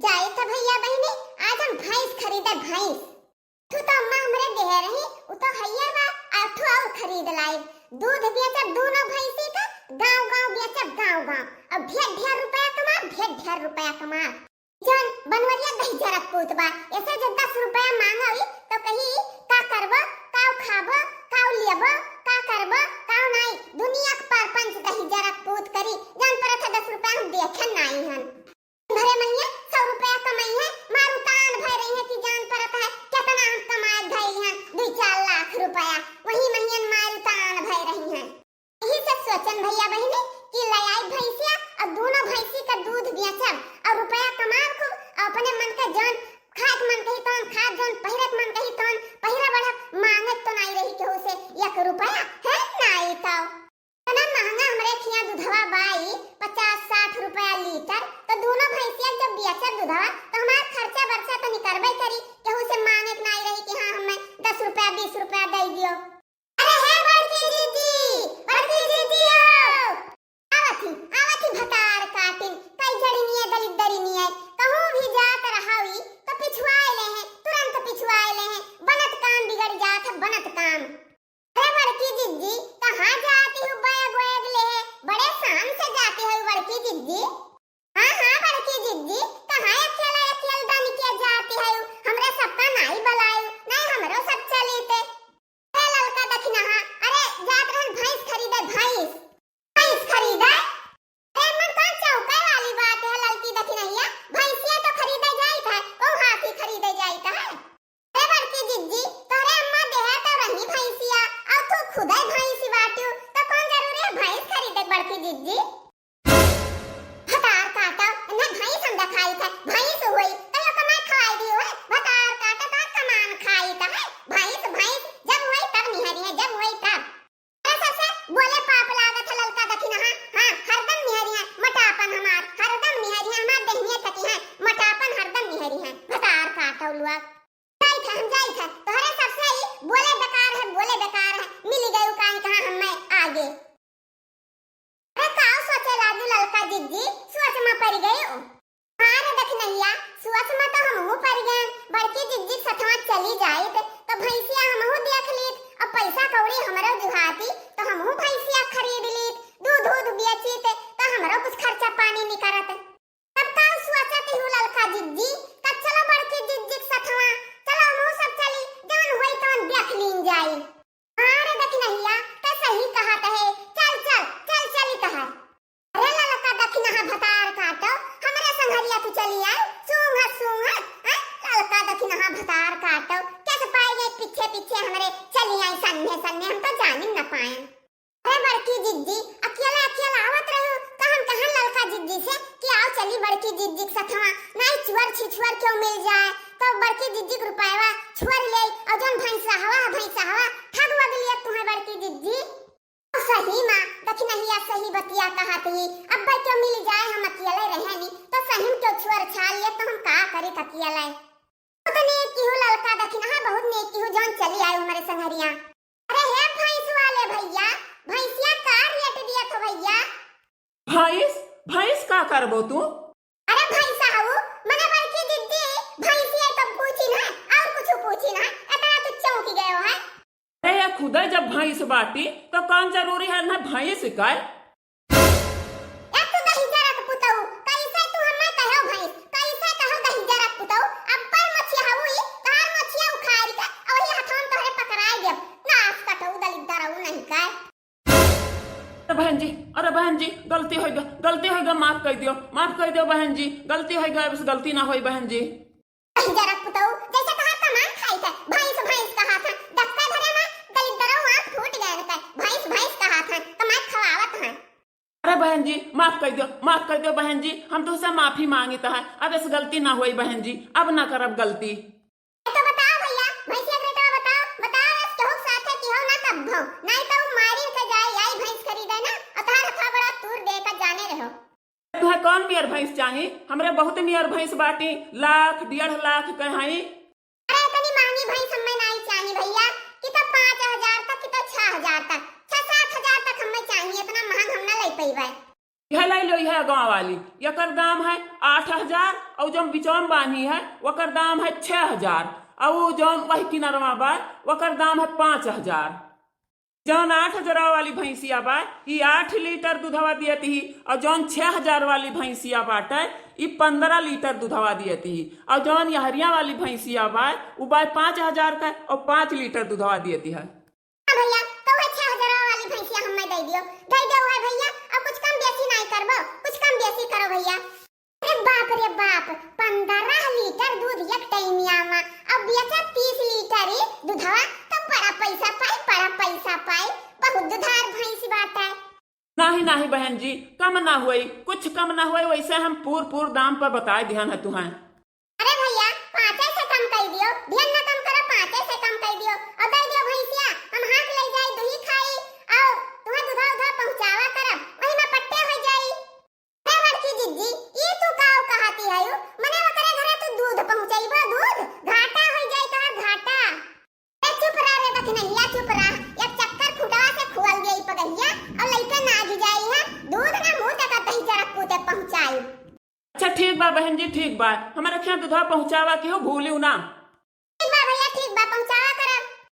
जाए तो भैया बहनी आज हम भैंस खरीदे भैंस। तू तो अम्मा हमरे दे रही उ तो हैया बा आठो और खरीद लाई। दूध बेचब दोनों भैंसी का, गांव-गांव बेचब गांव-गांव। अब ढेर ढेर रुपया कमा। जन बनवरिया दही जरक पूत बा ऐसे जो 10 रुपया मांगई तो कही का करबो, काऊ खाबो, काऊ लेबो, का करबो, काऊ नहीं। दुनिया के परपंच दही जरक पूत करी जन पर 10 रुपया हम देखे नहीं हन। भरे महीने 100 रुपया कमाई है, मारू तान भर रही है कि जान परत है कितना हम कमाए गई हैं 2-4 लाख रुपया। वही महीने मारू तान भर रही हैं। यही से सोचन भैया बहनी कि ले आई भैंसिया और दोनों भैंसी का दूध बेचब और रुपया कमाब खूब। अपने मन का जान खात मन कही तोन खात जन पहिरत मन कही तोन पहिरा बढ़ मांगत तो नहीं रही केहू से 1 रुपया है नहीं तो इतना महंगा हमरे खिया दूधवा बाई 50-60 रुपया लीटर। तो दोनों भैंसिया जब बेचब दूधवा तो हमार खर्चा बर्चा तो निकलबे करी केहू से मांगे नहीं रही कि हां हमें 10 रुपया 20 रुपया दे दियो। अरे हे बड़की दीदी हो आवती भतार काटिन कई जड़ी निये दलित दरी निये कहूं भी जात रहावी तो पिछुआए ले हैं, तुरंत पिछुआए ले हैं। बनत काम बिगड़ जात है बनत काम। अरे बड़की दीदी कहां जाती हो बैग वैग ले है? बड़े शान से जाती हो बड़की दीदी। हां बड़की दीदी कहां अकेला दानी के जाती है? हमरे सबका नहीं बलायु नहीं हमरो सब चलीते। ए ललका दखना अरे जात रहन भैंस खरीदे भैंस खरीदे। ए मन का चौका वाली बात है ललकी दखनैया भैंसिया तो खरीदे जाई था ओ हाथी खरीदे जाई था। ए बड़की दीदी तोरे अम्मा देह तो रही भैंसिया और तू खुदे भैंसी बाटू तो कौन जरूरी है भैंस खरीदे बड़की दीदी? भतार काटा न भैंस हम खाई था भैंस हुई कयो कमाई खाई दी है भतार काटा तो कमान खाई था है भैंस जब हुई तब निहरी है जब हुई तब। ऐसा से बोले पाप लागत है ललका दखिना हां हरदम निहरी है मटापन हमार हरदम निहरी है हमार देहनिया तकी है मटापन हरदम निहरी है भतार काटा उलवा जाई था तोहरे सबसे ही बोले बेकार है मिल गई काहे कहां हमें आगे। अरे काऊ सोचे लागू ललका दीदी सोच में पड़ गई हो। हां दखनैया सोच में तो हमहु पड़ गए। बड़की दीदी सथवा चली जाई तो भैंसिया हमहु देख लीत और पैसा कौड़ी हमरो जुहाती तो हमहु भैंसिया खरीद लीत दूध बेची तो हमरो कुछ खर्चा पानी निकलत। तब काऊ सोचती हूं ललका दीदी तब चलो बड़की दीदी सथवा चलो हमहु सब चली जान होई तो देख लीन जाई। हां दखनैया तो सही कहत है चल चली कहा। अरे ललका दखना भतार काटो हमरे संघरिया तू चली आई सूंघ ललका दखना भतार काटो कैसे पाए गए पीछे हमरे चली आई सन्ने हम तो जान न पाए। अरे बड़की दीदी अकेला आवत रहू कहां ललका दीदी से कि आओ चली बड़की दीदी के साथवा नहीं चुअर छिछुअर क्यों मिल जाए तो बड़की दीदी के रुपयावा छुअर ले और जौन भैंसा हवा ठग वगलिए तुम्हें बड़की दीदी। सही मां दखनैया सही बतिया कहती अब क्यों मिल जाए हम अकेले रहे नहीं तो सही क्यों छुअर छाल ले तो हम का करे अकेले। तो नेक की हो ललका दखना बहुत नेक की हो जौन चली आई हमारे संघरिया। अरे हे भैंस वाले भैया भैंसिया का रेट दिया तो भैया भैंस का करबो तू? अरे भैंसा हूं मने बड़की दीदी भैंसिया तो पूछी ना और कुछ पूछी ना इतना तो चौंकी गयो है। अरे खुदा जब भैंस बाटी तो कौन जरूरी है ना भैंस का? एक तो दही जरक पुतऊ कैसे तू हमें कहो भैंस कैसे कहो दही जरक पुतऊ अब पर मछिया हुई तार मछिया उखाड़ के और ये हथन तोहरे पकड़ाई देब नास कटऊ दलित दरऊ नहीं का। अरे बहन जी गलती होगा माफ कर दियो बहन जी गलती होगा बस गलती ना होई बहन जी। दही जरक पुतऊ जैसे कहा कमान खाई था भैंस कहा था धक्का धरे ना दलित दरऊ आंख फूट गए था भैंस कहा था तो मैं खवावत है। अरे बहन जी माफ कर दियो बहन जी हम तुमसे माफी मांगता है अब इस गलती ना हुई बहन जी अब ना करब गलती। तो बताओ भैया भैंसिया बेटा बताओ केहू साथे की हो ना तब भौ नहीं तो मारी के जाए आई भैंस खरीदे ना अतार था बड़ा दूर दे का जाने रहो। तुम्हें कौन मियर भैंस चाहिए? हमरे बहुत मियर भैंस बाटी 1.5 लाख कहाई। अरे इतनी महंगी भैंस हमें नहीं चाहिए भैया कि तो 5000 तक कि तो 6000 तक 6-7 हजार तक हमें चाहिए इतना महंगा हम ना ले पैबे। यह ले लो है गाँव वाली, यकर दाम है 8,000 और जो बिचौन बानी है वकर दाम है 6,000 और जो वही किनरवा बा वकर दाम है 5,000। जौन 8,000 वाली भैंसिया बा ये 8 लीटर दूधवा दियती और जौन 6,000 वाली भैंसिया बाटे ये 15 लीटर दूधवा दियती और जौन यहरिया वाली भैंसिया बा वो बा 5,000 का और 5 लीटर दूधवा दियती है। भैया तो है 6,000 वाली भैंसिया हमें दे दियो है भैया, अब कुछ कम बेसी नहीं करबो, कुछ कम बेसी करो भैया। अरे बाप 15 लीटर दूध एक टाइमिया में अब बेचा 30 लीटर ही दूधवा तो बड़ा पैसा पाई, बहुत दुधार भैंस बात है। नहीं बहन जी, कम ना हुई, कुछ कम ना हुई, वैसे हम पूर दाम पर बताए ध्यान है तुम्हें। अरे भैया 5 से कम कर दियो, ध्यान ना कम करो, 5 से कम कर दियो और दे दियो भैंसिया, हम हाथ ले जाई दही खाई और तुम्हें दूधा पहुंचावा करब, वही में पट्टे हो जाई। हे बड़की जिज्जी ये तू काओ कहती है यू, मने वकरे घरे तू दूध पहुंचाईबो, दूध घाटा हो जाई तोहर घाटा। ए चुप रह रे बकनैया, चुप रह, एक चक्कर खुटवा से खुअल गई पगैया और लइका नाग जाई है, दूध ना मुंह तक तही जरा पूते पहुंचाई। अच्छा ठीक बा बहन जी, ठीक बा, हमारे क्या दूधा पहुंचावा की हो भूलियो ना।